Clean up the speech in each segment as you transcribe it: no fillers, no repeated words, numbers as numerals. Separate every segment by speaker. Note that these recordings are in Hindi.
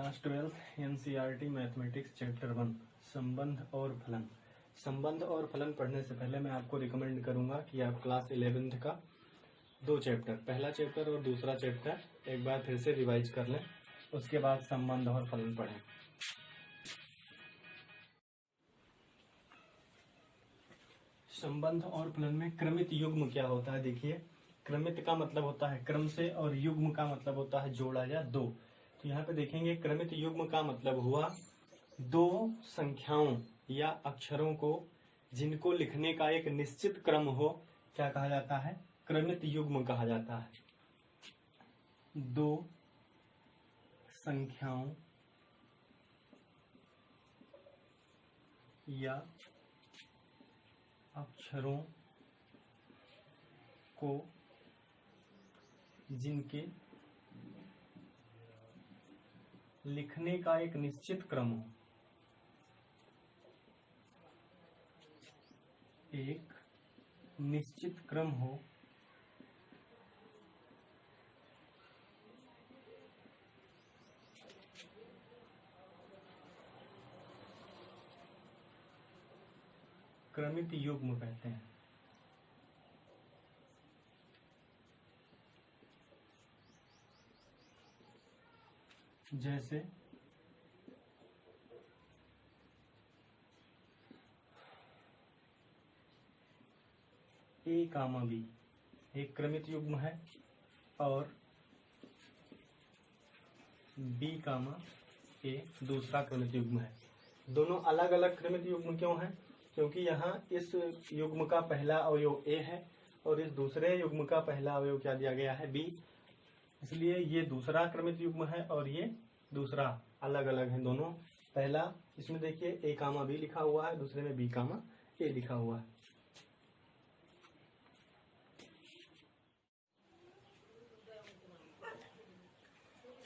Speaker 1: क्लास 12 एनसीईआरटी मैथमेटिक्स चैप्टर 1 संबंध और फलन। संबंध और फलन पढ़ने से पहले मैं आपको रिकमेंड करूंगा कि आप क्लास 11 का दो चैप्टर, पहला चैप्टर और दूसरा चैप्टर एक बार फिर से रिवाइज कर लें, उसके बाद संबंध और फलन पढ़ें। संबंध और फलन में क्रमित युग्म क्या होता है? देखिए, क्रमित का मतलब होता है क्रम से और युग्म का मतलब होता है जोड़ा या दो। तो यहाँ पे देखेंगे क्रमित युग्म का मतलब हुआ दो संख्याओं या अक्षरों को जिनको लिखने का एक निश्चित क्रम हो, क्या कहा जाता है? क्रमित युग्म कहा जाता है। दो संख्याओं या अक्षरों को जिनके लिखने का एक निश्चित क्रम हो, एक निश्चित क्रम हो, क्रमित युग्म कहते हैं। जैसे ए कामा बी एक क्रमित युग्म है और बी कामा ए दूसरा क्रमित युग्म है। दोनों अलग अलग क्रमित युग्म क्यों है? क्योंकि यहाँ इस युग्म का पहला अवयव ए है और इस दूसरे युग्म का पहला अवयव क्या दिया गया है? बी। इसलिए ये दूसरा क्रमित युग्म है और ये दूसरा, अलग अलग है दोनों। पहला इसमें देखिए ए कामा बी लिखा हुआ है, दूसरे में बी कामा ए लिखा हुआ है।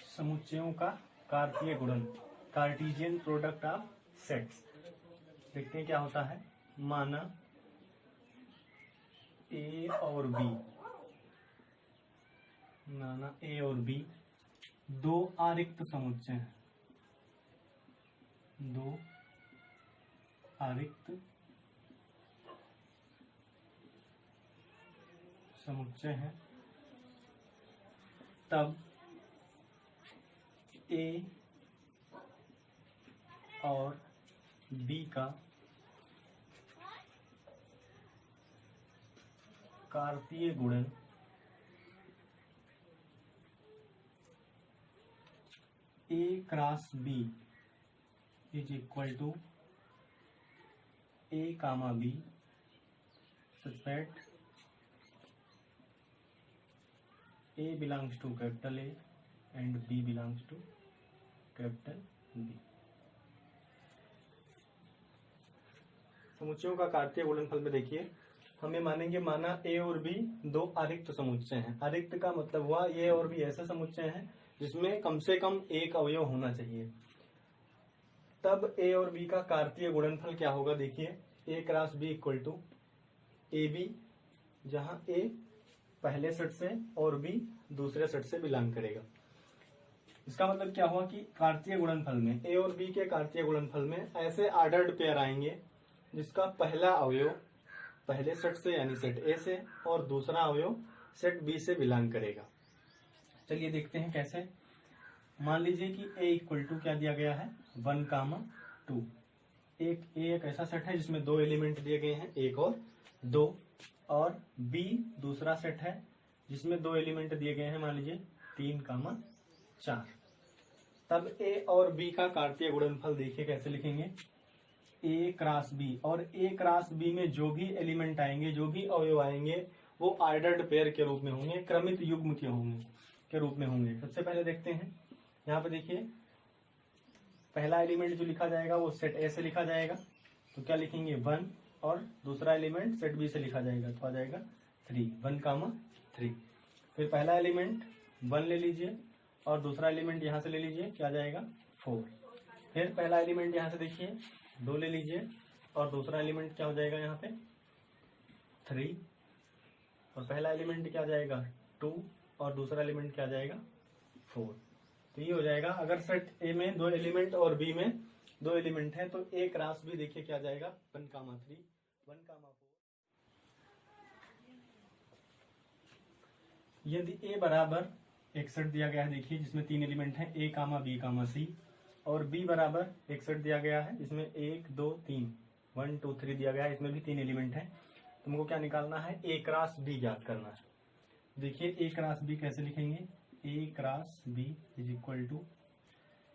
Speaker 1: समुच्चयों का कार्तीय गुणन, कार्टेशियन प्रोडक्ट ऑफ सेट्स। देखते हैं क्या होता है। माना ए और बी, माना ए और बी दो आरिक्त समुच्चय हैं, दो आरिक्त समुच्चय हैं, तब ए और बी का कार्तीय गुणन A cross B is equal to A comma B such that A belongs to capital A and B belongs to capital B। समुच्चयों का कार्तीय गुणनफल में देखिए, हमें मानेंगे माना ए और बी दो आरिक्त समुच्चय हैं। आरिक्त का मतलब हुआ ए और बी ऐसे समुच्चय हैं जिसमें कम से कम एक अवयव होना चाहिए। तब ए और बी का कार्तीय गुणनफल क्या होगा? देखिए, A cross B equal to A B, जहां ए पहले सेट से और बी दूसरे सेट से बिलोंग करेगा। इसका मतलब क्या हुआ कि कार्तीय गुणनफल में ए और बी के कार्तीय गुणनफल में ऐसे ऑर्डर्ड पेयर आएंगे जिसका पहला अवयव पहले सेट से यानी सेट ए से और दूसरा अवयव सेट बी से बिलोंग करेगा। चलिए देखते हैं कैसे। मान लीजिए कि ए इक्वल टू क्या दिया गया है? 1 कामा 2। एक ऐसा सेट है जिसमें दो एलिमेंट दिए गए हैं, एक और दो, और बी दूसरा सेट है जिसमें दो एलिमेंट दिए गए हैं, मान लीजिए 3 कामा 4। तब ए और बी का कार्तीय गुणनफल देखिए कैसे लिखेंगे। ए क्रॉस बी, और ए क्रॉस बी में जो भी एलिमेंट आएंगे, जो भी अवयव आएंगे, वो ऑर्डर्ड पेयर के रूप में होंगे, क्रमित युग्म के रूप में होंगे। सबसे पहले देखते हैं, यहाँ पे देखिए पहला एलिमेंट जो लिखा जाएगा वो सेट ए से लिखा जाएगा, तो क्या लिखेंगे? 1, और दूसरा एलिमेंट सेट बी से लिखा जाएगा तो आ जाएगा 3, 1 कामा 3। फिर पहला एलिमेंट 1 ले लीजिए और दूसरा एलिमेंट यहां से ले लीजिए, क्या जाएगा? 4। फिर पहला एलिमेंट यहां से देखिए 2 ले लीजिए और दूसरा एलिमेंट क्या हो जाएगा यहाँ पे? 3, और पहला एलिमेंट क्या जाएगा? 2 और दूसरा एलिमेंट क्या जाएगा? 4। तो ये हो जाएगा, अगर सेट ए में 2 एलिमेंट और बी में 2 एलिमेंट है तो ए क्रॉस बी देखिए क्या जाएगा 1,3 1,4। यदि ए बराबर एक सेट दिया गया है देखिए जिसमें 3 एलिमेंट है ए कामा बी कामा सी, और बी बराबर एक सेट दिया गया है जिसमें 1 2 3 1 2 3 दिया गया है, इसमें भी 3 एलिमेंट है। तुमको क्या निकालना है, ए क्रॉस बी ज्ञात करना है। देखिए ए क्रॉस बी कैसे लिखेंगे, A cross B is equal to,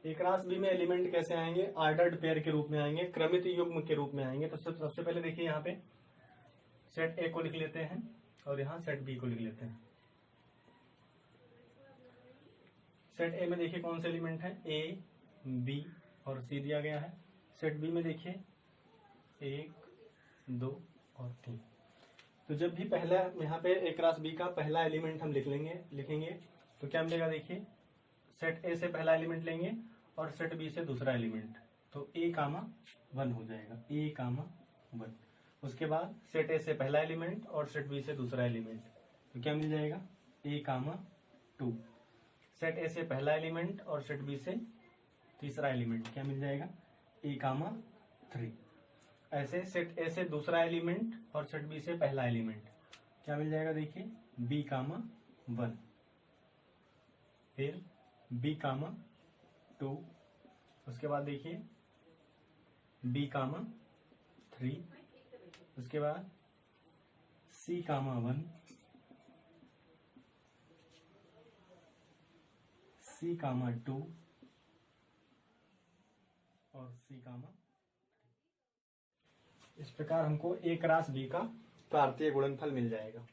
Speaker 1: A cross B में एलिमेंट कैसे आएंगे, ऑर्डर्ड पेयर के रूप में आएंगे, क्रमित युग्म के रूप में आएंगे। तो सबसे पहले देखिए यहाँ पे सेट ए को लिख लेते हैं और यहाँ सेट बी को लिख लेते हैं। सेट ए में देखिए कौन से एलिमेंट है, ए बी और सी दिया गया है। सेट बी में देखिए 1 2 और 3। तो जब भी पहला यहाँ पे ए क्रॉस बी का पहला एलिमेंट हम लिखेंगे तो क्या मिलेगा, देखिए सेट ए से पहला एलिमेंट लेंगे और सेट बी से दूसरा एलिमेंट, तो ए कामा 1 हो जाएगा, ए कामा 1। उसके बाद सेट ए से पहला एलिमेंट और सेट बी से दूसरा एलिमेंट, तो क्या मिल जाएगा, ए कामा 2। सेट ए से पहला एलिमेंट और सेट बी से तीसरा एलिमेंट, क्या मिल जाएगा, ए कामा 3। ऐसे सेट ए से दूसरा एलिमेंट और सेट बी से पहला एलिमेंट, क्या मिल जाएगा, देखिए बी कामा 1, फिर बी कामा 2, उसके बाद देखिए बी कामा 3, उसके बाद सी कामा 1, सी कामा 2 और सी कामा 3। इस प्रकार हमको ए क्रॉस बी का कार्तीय गुणनफल मिल जाएगा।